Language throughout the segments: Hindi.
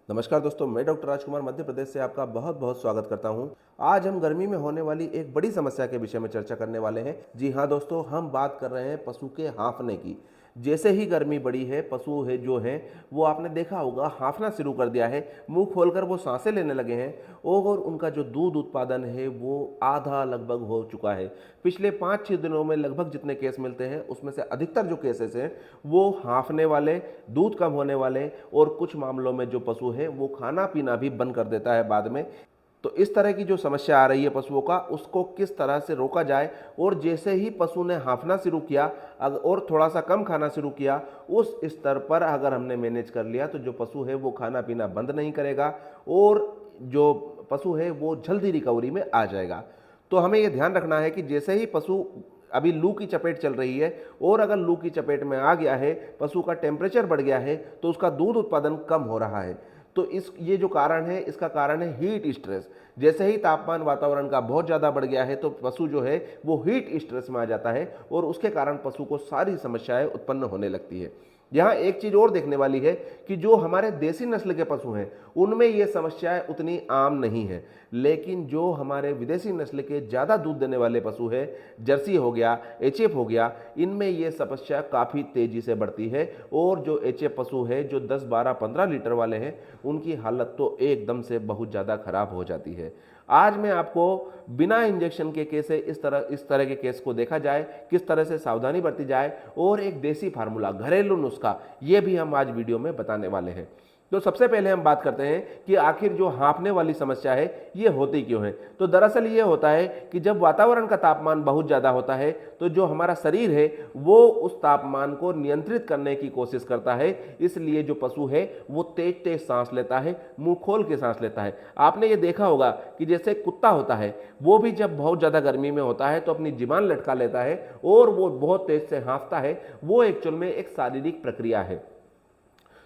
नमस्कार दोस्तों, मैं डॉक्टर राजकुमार मध्य प्रदेश से आपका बहुत बहुत स्वागत करता हूं। आज हम गर्मी में होने वाली एक बड़ी समस्या के विषय में चर्चा करने वाले हैं। जी हां दोस्तों, हम बात कर रहे हैं पशु के हाँफने की। जैसे ही गर्मी बढ़ी है, पशु है जो हैं वो आपने देखा होगा हाँफना शुरू कर दिया है। मुंह खोलकर वो सांसें लेने लगे हैं और उनका जो दूध उत्पादन है वो आधा लगभग हो चुका है। पिछले 5-6 दिनों में लगभग जितने केस मिलते हैं उसमें से अधिकतर जो केसेस हैं वो हाँफने वाले, दूध कम होने वाले और कुछ मामलों में जो पशु है वो खाना पीना भी बंद कर देता है बाद में। तो इस तरह की जो समस्या आ रही है पशुओं का, उसको किस तरह से रोका जाए। और जैसे ही पशु ने हाँफना शुरू किया और थोड़ा सा कम खाना शुरू किया, उस स्तर पर अगर हमने मैनेज कर लिया तो जो पशु है वो खाना पीना बंद नहीं करेगा और जो पशु है वो जल्दी रिकवरी में आ जाएगा। तो हमें ये ध्यान रखना है कि जैसे ही पशु अभी लू की चपेट चल रही है और अगर लू की चपेट में आ गया है, पशु का टेम्परेचर बढ़ गया है तो उसका दूध उत्पादन कम हो रहा है। तो ये जो कारण है, इसका कारण है हीट स्ट्रेस। जैसे ही तापमान वातावरण का बहुत ज़्यादा बढ़ गया है तो पशु जो है वो हीट स्ट्रेस में आ जाता है और उसके कारण पशु को सारी समस्याएं उत्पन्न होने लगती है। यहाँ एक चीज़ और देखने वाली है कि जो हमारे देसी नस्ल के पशु हैं उनमें ये समस्याएं उतनी आम नहीं है, लेकिन जो हमारे विदेशी नस्ल के ज़्यादा दूध देने वाले पशु है, जर्सी हो गया, एचएफ हो गया, इनमें ये समस्या काफ़ी तेज़ी से बढ़ती है। और जो एचएफ पशु है जो 10, 12, 15 लीटर वाले हैं उनकी हालत तो एकदम से बहुत ज़्यादा खराब हो जाती है। आज मैं आपको बिना इंजेक्शन के केस है इस तरह के केस को देखा जाए, किस तरह से सावधानी बरती जाए और एक देसी फार्मूला, घरेलू नुस्खा, ये भी हम आज वीडियो में बताने वाले हैं। तो सबसे पहले हम बात करते हैं कि आखिर जो हाँफने वाली समस्या है ये होती क्यों है। तो दरअसल ये होता है कि जब वातावरण का तापमान बहुत ज़्यादा होता है तो जो हमारा शरीर है वो उस तापमान को नियंत्रित करने की कोशिश करता है। इसलिए जो पशु है वो तेज तेज सांस लेता है, मुंह खोल के सांस लेता है। आपने ये देखा होगा कि जैसे कुत्ता होता है वो भी जब बहुत ज़्यादा गर्मी में होता है तो अपनी जीभान लटका लेता है और वो बहुत तेज से हाँफता है। वो एक्चुअल में एक शारीरिक प्रक्रिया है।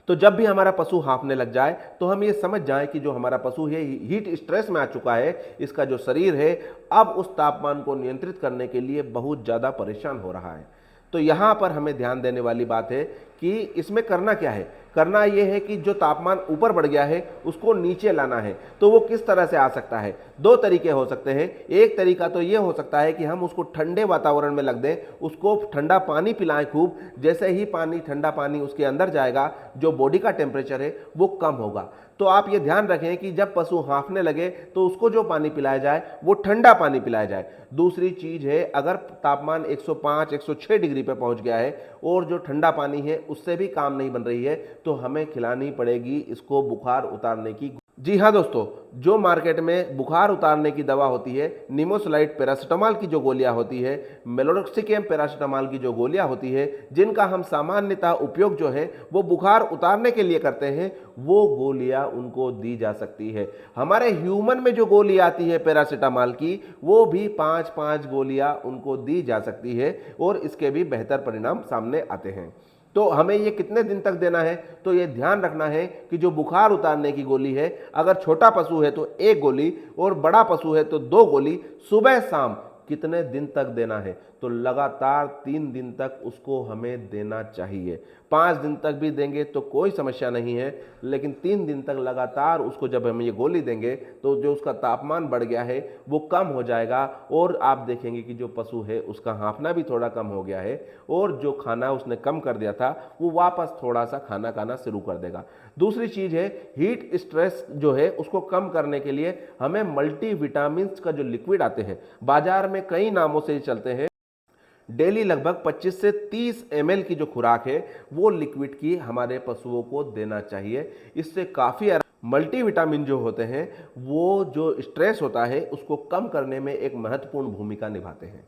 तो जब भी हमारा पशु हाँफने लग जाए तो हम ये समझ जाएं कि जो हमारा पशु है हीट स्ट्रेस में आ चुका है, इसका जो शरीर है अब उस तापमान को नियंत्रित करने के लिए बहुत ज़्यादा परेशान हो रहा है। तो यहाँ पर हमें ध्यान देने वाली बात है कि इसमें करना क्या है। करना यह है कि जो तापमान ऊपर बढ़ गया है उसको नीचे लाना है। तो वो किस तरह से आ सकता है? दो तरीके हो सकते हैं। एक तरीका तो ये हो सकता है कि हम उसको ठंडे वातावरण में रख दें, उसको ठंडा पानी पिलाएं खूब। जैसे ही ठंडा पानी उसके अंदर जाएगा, जो बॉडी का टेम्परेचर है वो कम होगा। तो आप ये ध्यान रखें कि जब पशु हाँफने लगे तो उसको जो पानी पिलाया जाए वो ठंडा पानी पिलाया जाए। दूसरी चीज है, अगर तापमान 105, 106 डिग्री पे पहुंच गया है और जो ठंडा पानी है उससे भी काम नहीं बन रही है तो हमें खिलानी पड़ेगी इसको बुखार उतारने की। जी हाँ दोस्तों, जो मार्केट में बुखार उतारने की दवा होती है, निमोसलाइट पैरासीटामोल की जो गोलियां होती है, मेलोक्सिकम पैरासीटामोल की जो गोलियां होती है, जिनका हम सामान्यतः उपयोग जो है वो बुखार उतारने के लिए करते हैं, वो गोलियां उनको दी जा सकती है। हमारे ह्यूमन में जो गोली आती है पैरासीटामोल की, वो भी 5-5 गोलियां उनको दी जा सकती है और इसके भी बेहतर परिणाम सामने आते हैं। तो हमें ये कितने दिन तक देना है? तो ये ध्यान रखना है कि जो बुखार उतारने की गोली है, अगर छोटा पशु है तो 1 गोली और बड़ा पशु है तो 2 गोली सुबह शाम कितने दिन तक देना है? तो लगातार 3 दिन तक उसको हमें देना चाहिए। 5 दिन तक भी देंगे तो कोई समस्या नहीं है, लेकिन 3 दिन तक लगातार उसको जब हम ये गोली देंगे तो जो उसका तापमान बढ़ गया है वो कम हो जाएगा और आप देखेंगे कि जो पशु है उसका हाँफना भी थोड़ा कम हो गया है और जो खाना उसने कम कर दिया था वो वापस थोड़ा सा खाना खाना शुरू कर देगा। दूसरी चीज है, हीट स्ट्रेस जो है उसको कम करने के लिए हमें मल्टी विटामिन्स का जो लिक्विड आते हैं, बाजार में कई नामों से चलते हैं, डेली लगभग 25 से 30 ml की जो खुराक है वो लिक्विड की हमारे पशुओं को देना चाहिए। इससे काफ़ी मल्टीविटामिन जो होते हैं वो जो स्ट्रेस होता है उसको कम करने में एक महत्वपूर्ण भूमिका निभाते हैं।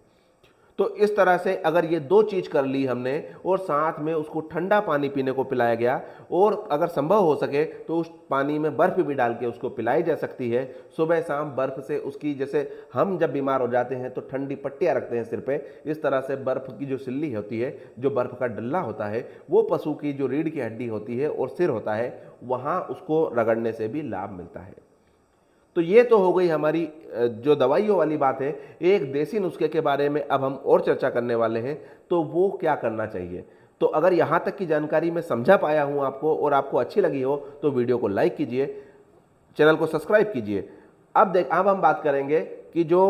तो इस तरह से अगर ये 2 चीज़ कर ली हमने और साथ में उसको ठंडा पानी पीने को पिलाया गया और अगर संभव हो सके तो उस पानी में बर्फ़ भी डाल के उसको पिलाई जा सकती है। सुबह शाम बर्फ़ से उसकी, जैसे हम जब बीमार हो जाते हैं तो ठंडी पट्टियाँ रखते हैं सिर पे, इस तरह से बर्फ़ की जो सिल्ली होती है, जो बर्फ़ का डल्ला होता है, वो पशु की जो रीढ़ की हड्डी होती है और सिर होता है, वहाँ उसको रगड़ने से भी लाभ मिलता है। तो ये तो हो गई हमारी जो दवाइयों वाली बात है। एक देसी नुस्खे के बारे में अब हम और चर्चा करने वाले हैं। तो वो क्या करना चाहिए? तो अगर यहाँ तक की जानकारी मैं समझा पाया हूँ आपको और आपको अच्छी लगी हो तो वीडियो को लाइक कीजिए, चैनल को सब्सक्राइब कीजिए। अब हम बात करेंगे कि जो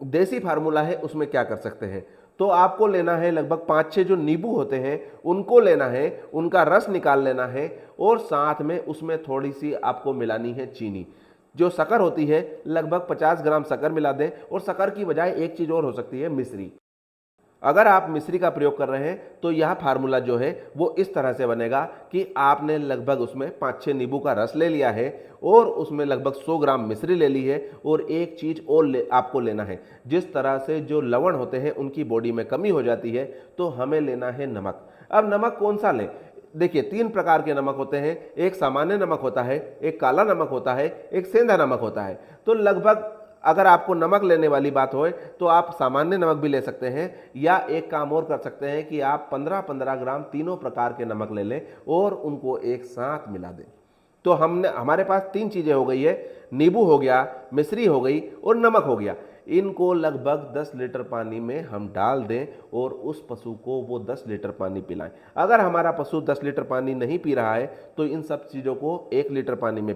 देसी फार्मूला है उसमें क्या कर सकते हैं। तो आपको लेना है लगभग 5-6 जो नींबू होते हैं उनको लेना है, उनका रस निकाल लेना है और साथ में उसमें थोड़ी सी आपको मिलानी है चीनी। जो शक्कर होती है लगभग 50 ग्राम शक्कर मिला दें और शक्कर की बजाय एक चीज़ और हो सकती है, मिश्री। अगर आप मिश्री का प्रयोग कर रहे हैं तो यह फार्मूला जो है वो इस तरह से बनेगा कि आपने लगभग उसमें 5-6 नींबू का रस ले लिया है और उसमें लगभग 100 ग्राम मिश्री ले ली है और एक चीज़ और आपको लेना है। जिस तरह से जो लवण होते हैं उनकी बॉडी में कमी हो जाती है तो हमें लेना है नमक। अब नमक कौन सा लें? देखिए 3 प्रकार के नमक होते हैं, एक सामान्य नमक होता है, एक काला नमक होता है, एक सेंधा नमक होता है। तो लगभग अगर आपको नमक लेने वाली बात हो तो आप सामान्य नमक भी ले सकते हैं या एक काम और कर सकते हैं कि आप 15-15 ग्राम तीनों प्रकार के नमक ले लें और उनको एक साथ मिला दें। तो हमारे पास 3 चीज़ें हो गई है, नींबू हो गया, मिश्री हो गई और नमक हो गया। इनको लगभग 10 लीटर पानी में हम डाल दें और उस पशु को वो 10 लीटर पानी पिलाएं। अगर हमारा पशु 10 लीटर पानी नहीं पी रहा है तो इन सब चीज़ों को 1 लीटर पानी में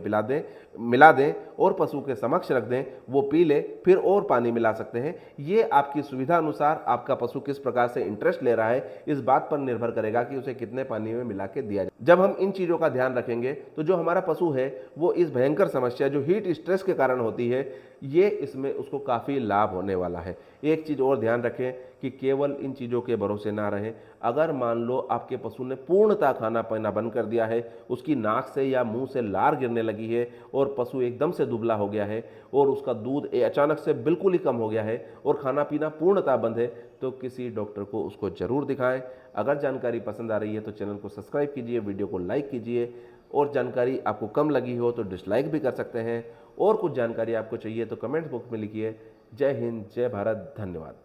मिला दें और पशु के समक्ष रख दें, वो पी ले, फिर और पानी मिला सकते हैं। ये आपकी सुविधा अनुसार आपका पशु किस प्रकार से इंटरेस्ट ले रहा है इस बात पर निर्भर करेगा कि उसे कितने पानी में मिला के दिया जाए। जब हम इन चीज़ों का ध्यान रखेंगे तो जो हमारा पशु है वो इस भयंकर समस्या जो हीट स्ट्रेस के कारण होती है ये इसमें उसको काफ़ी लाभ होने वाला है। एक चीज़ और ध्यान रखें कि केवल इन चीज़ों के भरोसे ना रहें। अगर मान लो आपके पशु ने पूर्णतः खाना पीना बंद कर दिया है, उसकी नाक से या मुंह से लार गिरने लगी है और पशु एकदम से दुबला हो गया है और उसका दूध अचानक से बिल्कुल ही कम हो गया है और खाना पीना पूर्णतः बंद है, तो किसी डॉक्टर को उसको ज़रूर दिखाएं। अगर जानकारी पसंद आ रही है तो चैनल को सब्सक्राइब कीजिए, वीडियो को लाइक कीजिए और जानकारी आपको कम लगी हो तो डिसलाइक भी कर सकते हैं। और कुछ जानकारी आपको चाहिए तो कमेंट बॉक्स में लिखिए। जय हिंद, जय भारत, धन्यवाद।